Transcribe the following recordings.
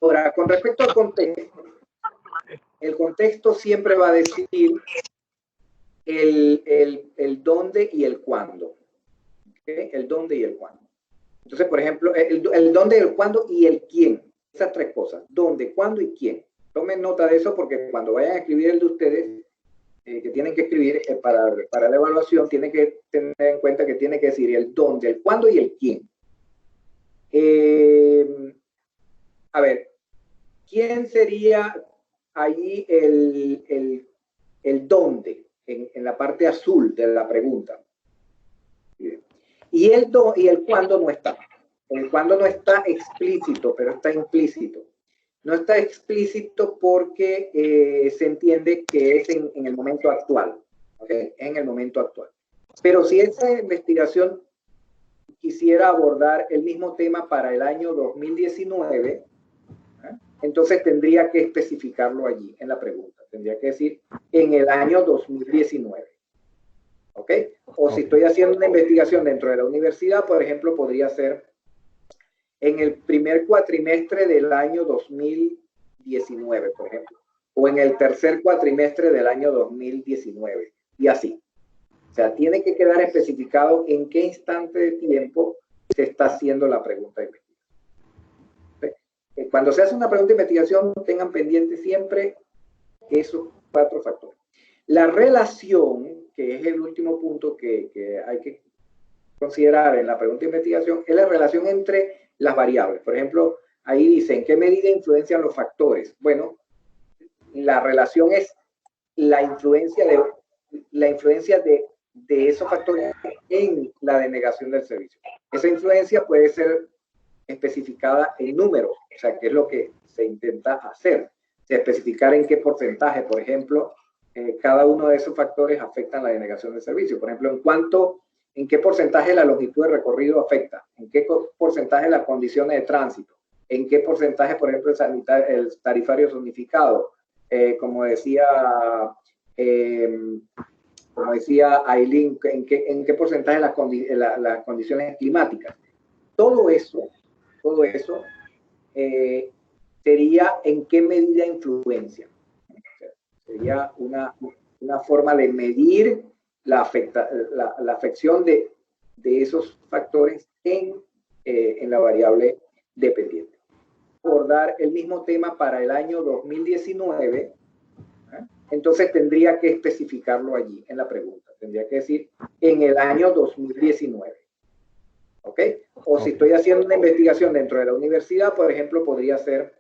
Ahora, con respecto al contexto, el contexto siempre va a decir el dónde y el cuándo. ¿Okay? El dónde y el cuándo. Entonces, por ejemplo, el dónde, el cuándo y el quién. Esas tres cosas. Dónde, cuándo y quién. Tomen nota de eso porque cuando vayan a escribir el de ustedes, que tienen que escribir para la evaluación, tienen que tener en cuenta que tiene que decir el dónde, el cuándo y el quién. A ver, ¿quién sería allí el dónde en la parte azul de la pregunta? Y el cuándo no está. El cuándo no está explícito, pero está implícito. No está explícito porque se entiende que es en el momento actual. ¿Okay? En el momento actual. Pero si esa investigación quisiera abordar el mismo tema para el año 2019, entonces tendría que especificarlo allí en la pregunta. Tendría que decir en el año 2019. ¿Ok? O si estoy haciendo una investigación dentro de la universidad, por ejemplo, podría ser en el primer cuatrimestre del año 2019, por ejemplo. O en el tercer cuatrimestre del año 2019. Y así. O sea, tiene que quedar especificado en qué instante de tiempo se está haciendo la pregunta de investigación. ¿Sí? Cuando se hace una pregunta de investigación, tengan pendiente siempre esos cuatro factores. La relación, que es el último punto que hay que considerar en la pregunta de investigación, es la relación entre las variables. Por ejemplo, ahí dice, ¿en qué medida influencian los factores? Bueno, la relación es la influencia de esos factores en la denegación del servicio. Esa influencia puede ser especificada en números, o sea, que es lo que se intenta hacer. O sea, especificar en qué porcentaje, por ejemplo, cada uno de esos factores afectan la denegación del servicio. Por ejemplo, en qué porcentaje la longitud de recorrido afecta, en qué porcentaje las condiciones de tránsito, en qué porcentaje, por ejemplo, el tarifario zonificado, como decía Aileen, en qué porcentaje las condiciones climáticas. Todo eso sería en qué medida influencia. Sería una forma de medir la afección de esos factores en la variable dependiente. Abordar el mismo tema para el año 2019, entonces tendría que especificarlo allí en la pregunta. Tendría que decir en el año 2019. ¿Ok? O si estoy haciendo una investigación dentro de la universidad, por ejemplo, podría ser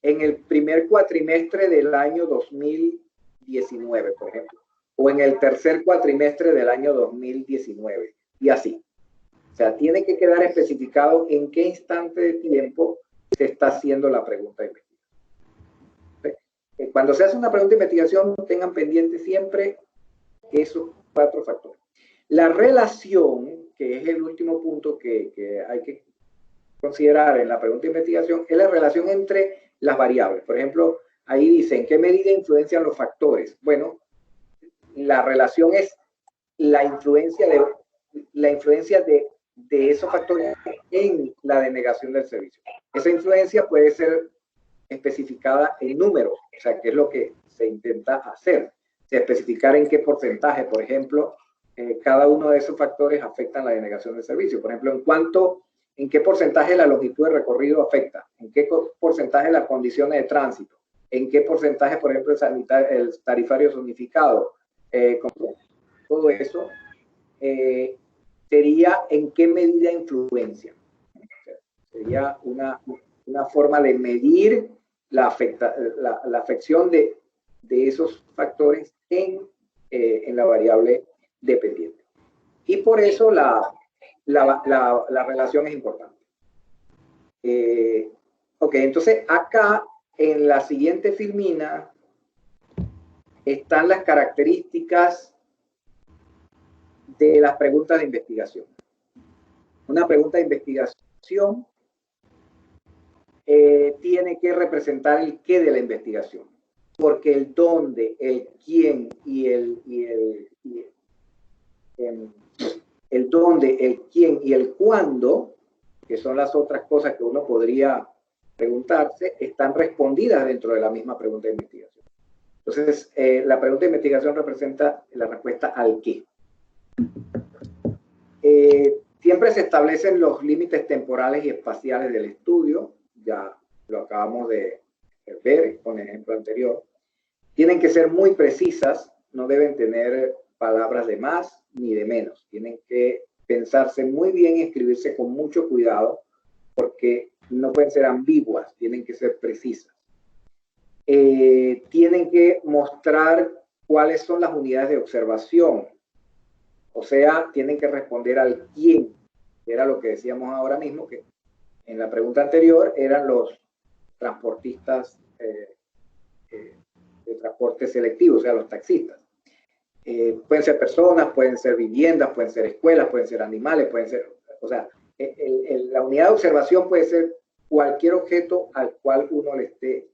en el primer cuatrimestre del año 2019, por ejemplo. O en el tercer cuatrimestre del año 2019. Y así. O sea, tiene que quedar especificado en qué instante de tiempo se está haciendo la pregunta de investigación. Cuando se hace una pregunta de investigación, tengan pendiente siempre esos cuatro factores. La relación, que es el último punto que hay que considerar en la pregunta de investigación, es la relación entre las variables. Por ejemplo, ahí dice, ¿en qué medida influencian los factores? Bueno, la relación es la influencia de esos factores en la denegación del servicio. Esa influencia puede ser especificada en números, o sea, que es lo que se intenta hacer. O sea, especificar en qué porcentaje, por ejemplo, cada uno de esos factores afectan la denegación del servicio. Por ejemplo, en qué porcentaje la longitud de recorrido afecta, en qué porcentaje las condiciones de tránsito, en qué porcentaje, por ejemplo, el tarifario zonificado. Todo eso sería en qué medida influencia. Sería una forma de medir la afección de esos factores en la variable dependiente. Y por eso la relación es importante. Ok, entonces acá en la siguiente filmina están las características de las preguntas de investigación. Una pregunta de investigación tiene que representar el qué de la investigación, porque el dónde, el quién y el dónde, el quién y el cuándo, que son las otras cosas que uno podría preguntarse están respondidas dentro de la misma pregunta de investigación. Entonces, la pregunta de investigación representa la respuesta al qué. Siempre se establecen los límites temporales y espaciales del estudio, ya lo acabamos de ver con el ejemplo anterior. Tienen que ser muy precisas, no deben tener palabras de más ni de menos. Tienen que pensarse muy bien y escribirse con mucho cuidado, porque no pueden ser ambiguas, tienen que ser precisas. Tienen que mostrar cuáles son las unidades de observación. O sea, tienen que responder al quién, que era lo que decíamos ahora mismo, que en la pregunta anterior eran los transportistas de transporte selectivo, o sea, los taxistas. Pueden ser personas, pueden ser viviendas, pueden ser escuelas, pueden ser animales, pueden ser, o sea, la unidad de observación puede ser cualquier objeto al cual uno le esté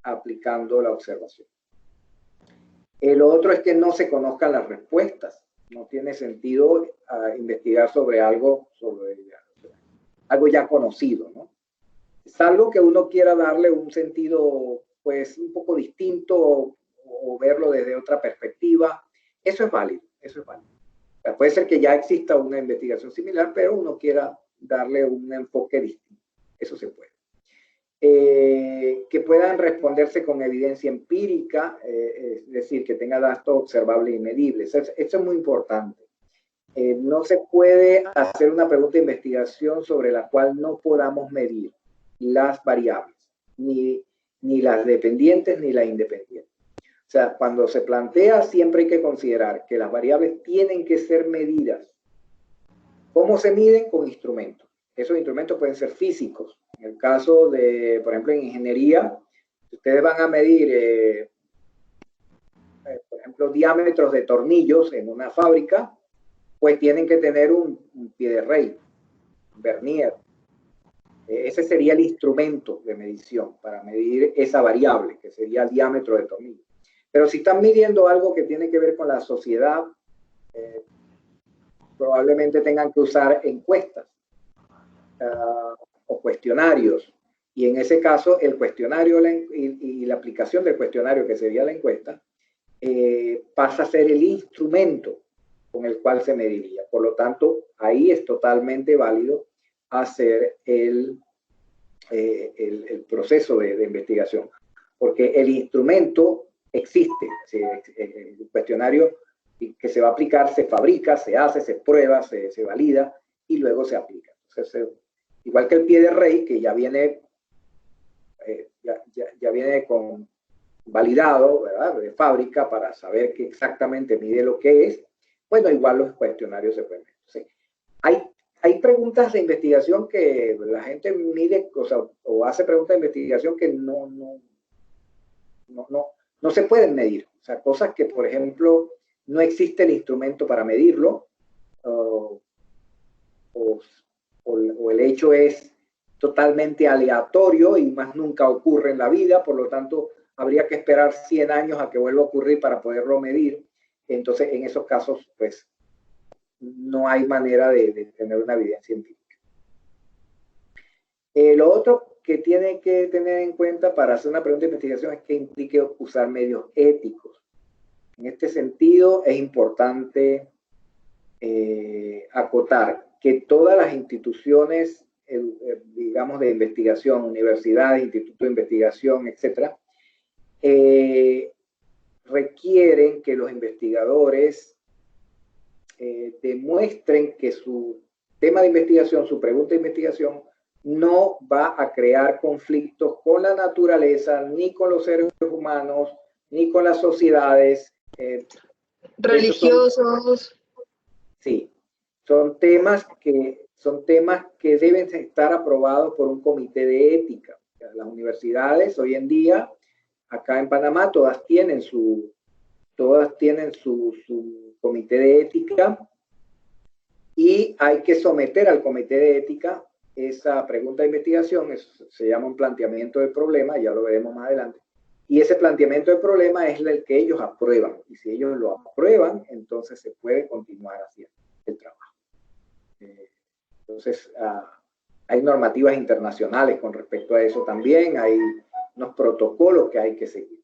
aplicando la observación. Lo otro es que no se conozcan las respuestas. No tiene sentido investigar sobre algo ya conocido, ¿no? Salvo que uno quiera darle un sentido, pues, un poco distinto o verlo desde otra perspectiva. Eso es válido, eso es válido. O sea, puede ser que ya exista una investigación similar, pero uno quiera darle un enfoque distinto. Eso se puede. Que puedan responderse con evidencia empírica, es decir, que tenga datos observables y medibles. Esto es muy importante. No se puede hacer una pregunta de investigación sobre la cual no podamos medir las variables, ni las dependientes ni las independientes. O sea, cuando se plantea, siempre hay que considerar que las variables tienen que ser medidas. ¿Cómo se miden? Con instrumentos. Esos instrumentos pueden ser físicos. En el caso de, por ejemplo, en ingeniería, ustedes van a medir, por ejemplo, diámetros de tornillos en una fábrica, pues tienen que tener un pie de rey, un vernier. Ese sería el instrumento de medición para medir esa variable, que sería el diámetro de tornillo. Pero si están midiendo algo que tiene que ver con la sociedad, probablemente tengan que usar encuestas o cuestionarios. Y en ese caso, el cuestionario y la aplicación del cuestionario, que sería la encuesta, pasa a ser el instrumento con el cual se mediría. Por lo tanto, ahí es totalmente válido hacer el proceso de investigación, porque el instrumento existe. El cuestionario que se va a aplicar se fabrica, se hace, se prueba, se valida y luego se aplica. Entonces, igual que el pie de rey, que ya viene, ya viene con validado, ¿verdad?, de fábrica para saber que exactamente mide lo que es. Bueno, igual los cuestionarios se pueden medir. ¿Sí? Hay preguntas de investigación que la gente mide, o hace preguntas de investigación que no se pueden medir. O sea, cosas que, por ejemplo, no existe el instrumento para medirlo, o el hecho es totalmente aleatorio y más nunca ocurre en la vida, por lo tanto, habría que esperar 100 años a que vuelva a ocurrir para poderlo medir. Entonces, en esos casos, pues, no hay manera de tener una evidencia empírica. Lo otro que tiene que tener en cuenta para hacer una pregunta de investigación es que implique usar medios éticos. En este sentido, es importante acotar que todas las instituciones, digamos, de investigación, universidades, institutos de investigación, etcétera, requieren que los investigadores demuestren que su tema de investigación, su pregunta de investigación, no va a crear conflictos con la naturaleza, ni con los seres humanos, ni con las sociedades. Religiosos. Sí, son temas que deben estar aprobados por un comité de ética. Las universidades hoy en día, acá en Panamá, todas tienen su comité de ética, y hay que someter al comité de ética esa pregunta de investigación. Eso se llama un planteamiento del problema, ya lo veremos más adelante. Y ese planteamiento del problema es el que ellos aprueban. Y si ellos lo aprueban, entonces se puede continuar haciendo el trabajo. Entonces, Hay normativas internacionales con respecto a eso también, hay unos protocolos que hay que seguir.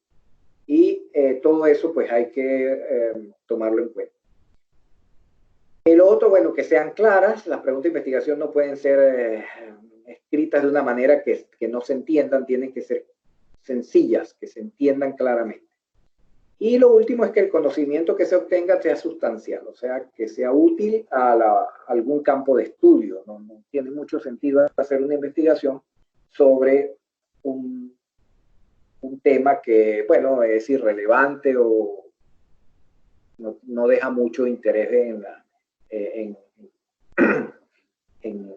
Y todo eso pues hay que tomarlo en cuenta. El otro, bueno, que sean claras, las preguntas de investigación no pueden ser escritas de una manera que no se entiendan, tienen que ser sencillas, que se entiendan claramente. Y lo último es que el conocimiento que se obtenga sea sustancial, o sea, que sea útil a algún campo de estudio. No tiene mucho sentido hacer una investigación sobre un tema que, bueno, es irrelevante o no deja mucho interés en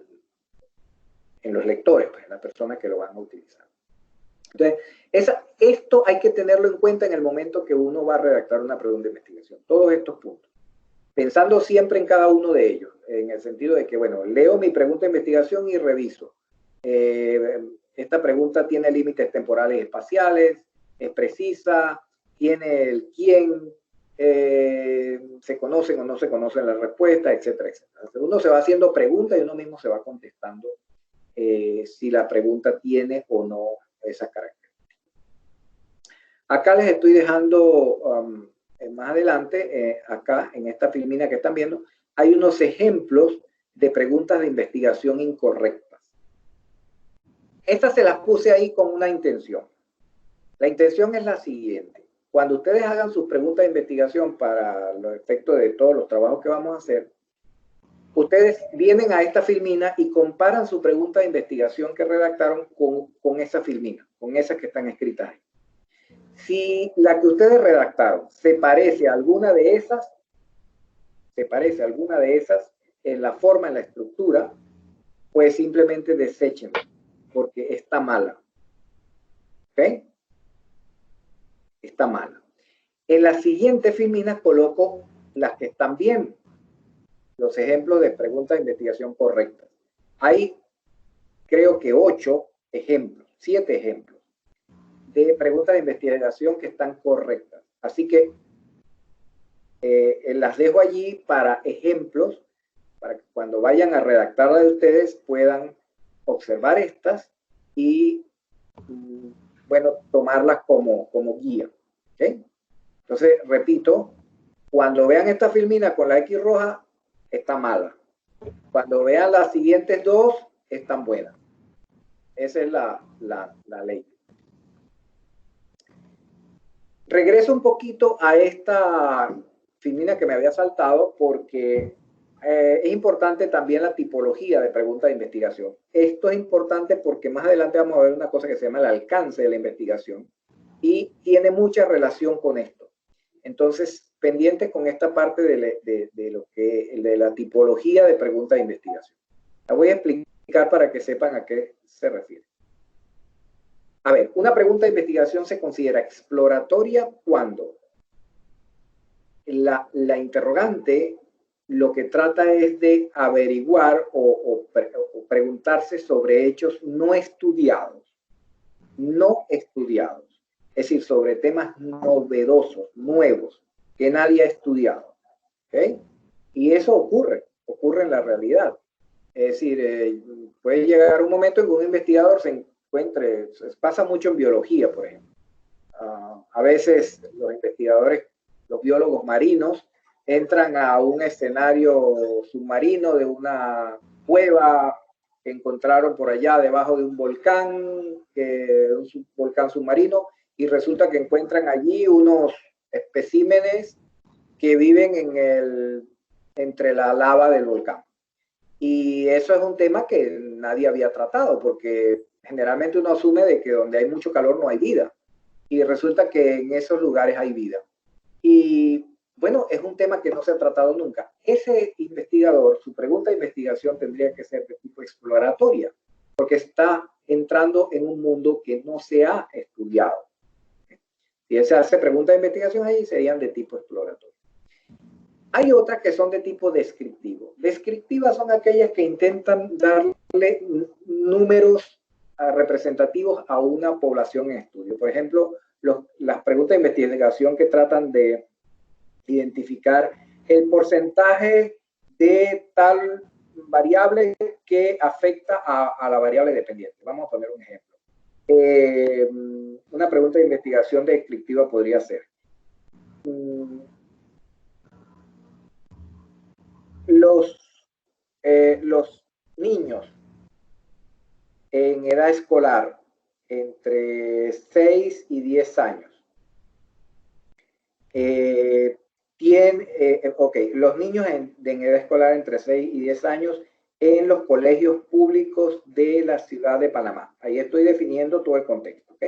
los lectores, pues, en las personas que lo van a utilizar. Entonces, esto hay que tenerlo en cuenta en el momento que uno va a redactar una pregunta de investigación. Todos estos puntos. Pensando siempre en cada uno de ellos, en el sentido de que, bueno, leo mi pregunta de investigación y reviso. Esta pregunta tiene límites temporales y espaciales, es precisa, tiene el quién, se conocen o no se conocen las respuestas, etcétera, etcétera. Uno se va haciendo preguntas y uno mismo se va contestando si la pregunta tiene o no esas características. Acá les estoy dejando más adelante, acá en esta filmina que están viendo, hay unos ejemplos de preguntas de investigación incorrectas. Estas se las puse ahí con una intención. La intención es la siguiente. Cuando ustedes hagan sus preguntas de investigación para los efectos de todos los trabajos que vamos a hacer, ustedes vienen a esta filmina y comparan su pregunta de investigación que redactaron con esa filmina, con esas que están escritas ahí. Si la que ustedes redactaron se parece a alguna de esas, en la forma, en la estructura, pues simplemente deséchenla, porque está mala. ¿Ok? Está mala. En la siguiente filmina coloco las que están bien, los ejemplos de preguntas de investigación correctas. Hay, creo que 8 ejemplos, 7 ejemplos de preguntas de investigación que están correctas. Así que las dejo allí para ejemplos, para que cuando vayan a redactarla de ustedes puedan observar estas y, bueno, tomarlas como guía. ¿Okay? Entonces, repito, cuando vean esta filmina con la X roja, está mala. Cuando vean las siguientes dos, están buenas. Esa es la ley. Regreso un poquito a esta filmina que me había saltado porque es importante también la tipología de preguntas de investigación. Esto es importante porque más adelante vamos a ver una cosa que se llama el alcance de la investigación y tiene mucha relación con esto. Entonces, pendiente con esta parte de la tipología de preguntas de investigación. La voy a explicar para que sepan a qué se refiere. A ver, una pregunta de investigación se considera exploratoria cuando la interrogante lo que trata es de averiguar o preguntarse sobre hechos no estudiados. Es decir, sobre temas novedosos, nuevos, que nadie ha estudiado. ¿Okay? Y eso ocurre en la realidad. Es decir, puede llegar un momento en que un investigador se encuentre, pasa mucho en biología, por ejemplo. A veces los investigadores, los biólogos marinos, entran a un escenario submarino de una cueva que encontraron por allá debajo de un volcán submarino, y resulta que encuentran allí unos especímenes que viven entre la lava del volcán. Y eso es un tema que nadie había tratado, porque generalmente uno asume de que donde hay mucho calor no hay vida. Y resulta que en esos lugares hay vida. Y bueno, es un tema que no se ha tratado nunca. Ese investigador, su pregunta de investigación tendría que ser de tipo exploratoria, porque está entrando en un mundo que no se ha estudiado. Si él se hace preguntas de investigación ahí, serían de tipo exploratorio. Hay otras que son de tipo descriptivo. Descriptivas son aquellas que intentan darle números representativos a una población en estudio. Por ejemplo, las preguntas de investigación que tratan de identificar el porcentaje de tal variable que afecta a la variable dependiente. Vamos a poner un ejemplo. Una pregunta de investigación descriptiva podría ser, los niños en edad escolar entre 6 y 10 años los niños en edad escolar entre 6 y 10 años en los colegios públicos de la ciudad de Panamá. Ahí estoy definiendo todo el contexto, ¿ok?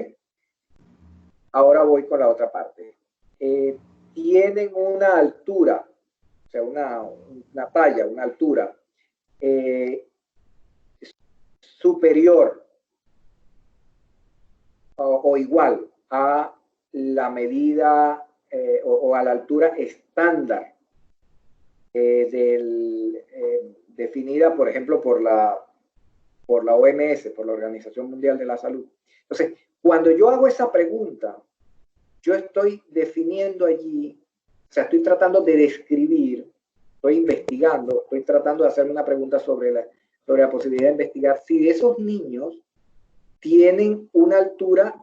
Ahora voy con la otra parte. Tienen una altura, o sea, una talla, una altura superior o igual a la medida o a la altura estándar definida, por ejemplo, por la OMS, por la Organización Mundial de la Salud. Entonces, cuando yo hago esa pregunta, yo estoy definiendo allí, o sea, estoy tratando de describir, estoy investigando, estoy tratando de hacerme una pregunta sobre la posibilidad de investigar si esos niños tienen una altura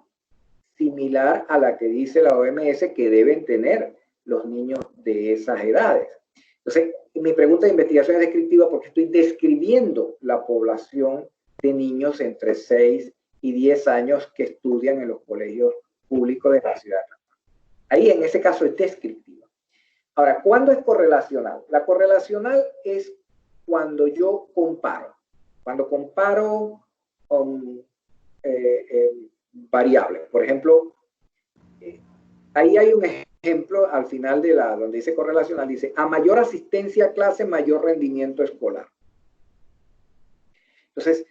similar a la que dice la OMS que deben tener los niños de esas edades. Entonces, mi pregunta de investigación es descriptiva porque estoy describiendo la población de niños entre 6 y 10 años que estudian en los colegios públicos de la ciudad. Ahí, en ese caso, es descriptiva. Ahora, ¿cuándo es correlacional? La correlacional es cuando yo comparo. Cuando comparo variables. Por ejemplo, ahí hay un ejemplo al final de donde dice correlacional, dice, a mayor asistencia a clase, mayor rendimiento escolar. Entonces,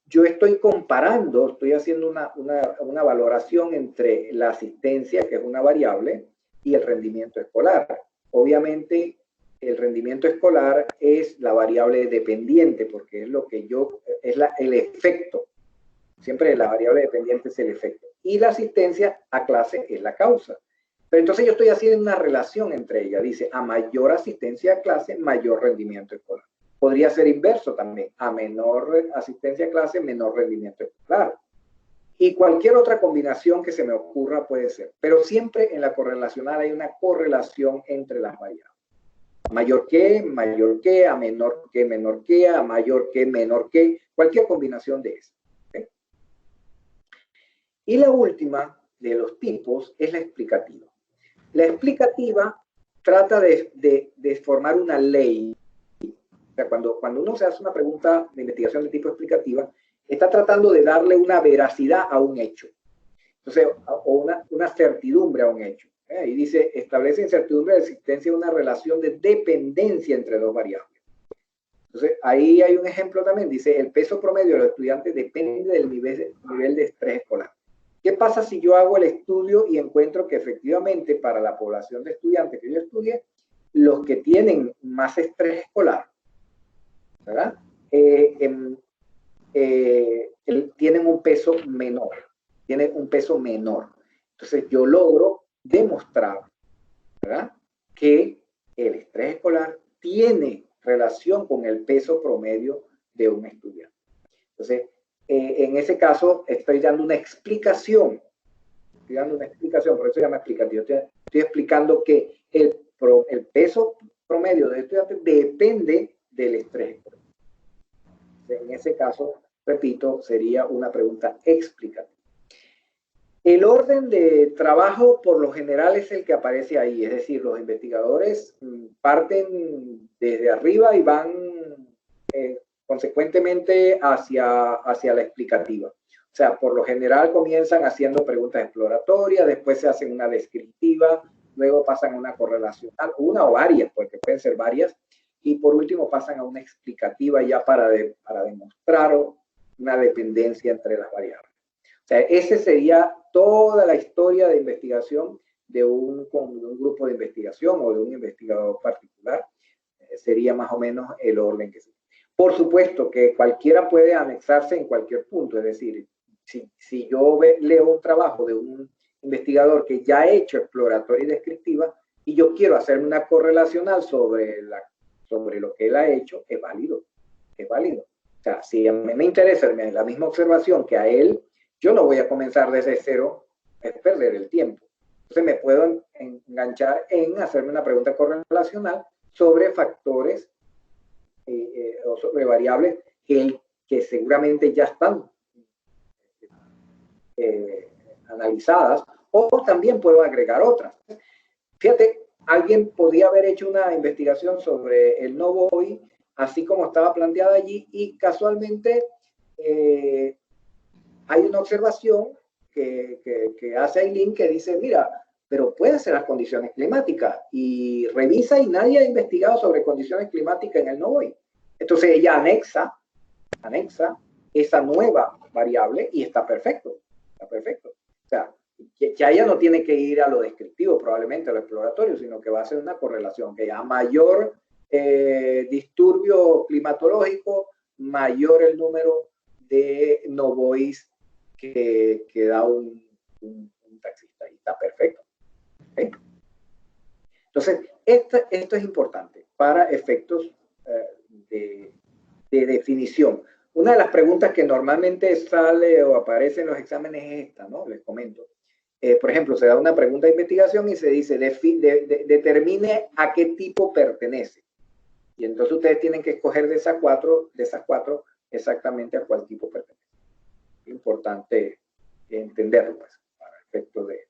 yo estoy comparando, estoy haciendo una valoración entre la asistencia, que es una variable, y el rendimiento escolar. Obviamente, el rendimiento escolar es la variable dependiente, porque es lo que el efecto. Siempre la variable dependiente es el efecto. Y la asistencia a clase es la causa. Pero entonces yo estoy haciendo una relación entre ellas. Dice, a mayor asistencia a clase, mayor rendimiento escolar. Podría ser inverso también. A menor asistencia a clase, menor rendimiento escolar. Y cualquier otra combinación que se me ocurra puede ser. Pero siempre en la correlacional hay una correlación entre las variables. Mayor que, a menor que, a mayor que, menor que. Cualquier combinación de esas. Y la última de los tipos es la explicativa. La explicativa trata de formar una ley. O sea, cuando uno se hace una pregunta de investigación de tipo explicativa, está tratando de darle una veracidad a un hecho. Entonces, o una certidumbre a un hecho. Y dice, establece incertidumbre de existencia de una relación de dependencia entre dos variables. Entonces, ahí hay un ejemplo también. Dice, el peso promedio de los estudiantes depende del nivel de estrés escolar. ¿Qué pasa si yo hago el estudio y encuentro que efectivamente para la población de estudiantes que yo estudie, los que tienen más estrés escolar, ¿verdad? Tienen un peso menor, Entonces yo logro demostrar, ¿verdad?, que el estrés escolar tiene relación con el peso promedio de un estudiante. Entonces, en ese caso estoy dando una explicación, por eso se llama explicativo. Estoy explicando que el peso promedio del estudiante depende del estrés. En ese caso, repito, sería una pregunta explicativa. El orden de trabajo por lo general es el que aparece ahí, es decir, los investigadores parten desde arriba y van consecuentemente hacia la explicativa. O sea, por lo general comienzan haciendo preguntas exploratorias, después se hacen una descriptiva, luego pasan a una correlacional, una o varias, porque pueden ser varias, y por último pasan a una explicativa ya para demostrar una dependencia entre las variables. O sea, ese sería toda la historia de investigación de un grupo de investigación o de un investigador particular. Sería más o menos el orden que se... Por supuesto que cualquiera puede anexarse en cualquier punto, es decir, si yo leo un trabajo de un investigador que ya ha hecho exploratoria y descriptiva y yo quiero hacer una correlacional sobre sobre lo que él ha hecho, es válido. Es válido. O sea, si a mí me interesa la misma observación que a él, yo no voy a comenzar desde cero, es perder el tiempo. Entonces me puedo enganchar en hacerme una pregunta correlacional sobre factores o sobre variables que seguramente ya están analizadas, o también puedo agregar otras. Fíjate, alguien podía haber hecho una investigación sobre el no voy, así como estaba planteada allí, y casualmente hay una observación que hace Aileen que dice, mira, pero puede ser las condiciones climáticas, y revisa y nadie ha investigado sobre condiciones climáticas en el no voy. Entonces ella anexa esa nueva variable y está perfecto. Está perfecto. O sea, ya ella no tiene que ir a lo descriptivo, probablemente a lo exploratorio, sino que va a hacer una correlación, que a mayor disturbio climatológico, mayor el número de no voice que da un taxista. Y está perfecto. ¿Okay? Entonces, esto es importante para efectos de definición. Una de las preguntas que normalmente sale o aparece en los exámenes es esta, ¿no? Les comento. Por ejemplo, se da una pregunta de investigación y se dice, determine a qué tipo pertenece. Y entonces ustedes tienen que escoger de esas cuatro exactamente a cuál tipo pertenece. Es importante entenderlo, pues, para efectos de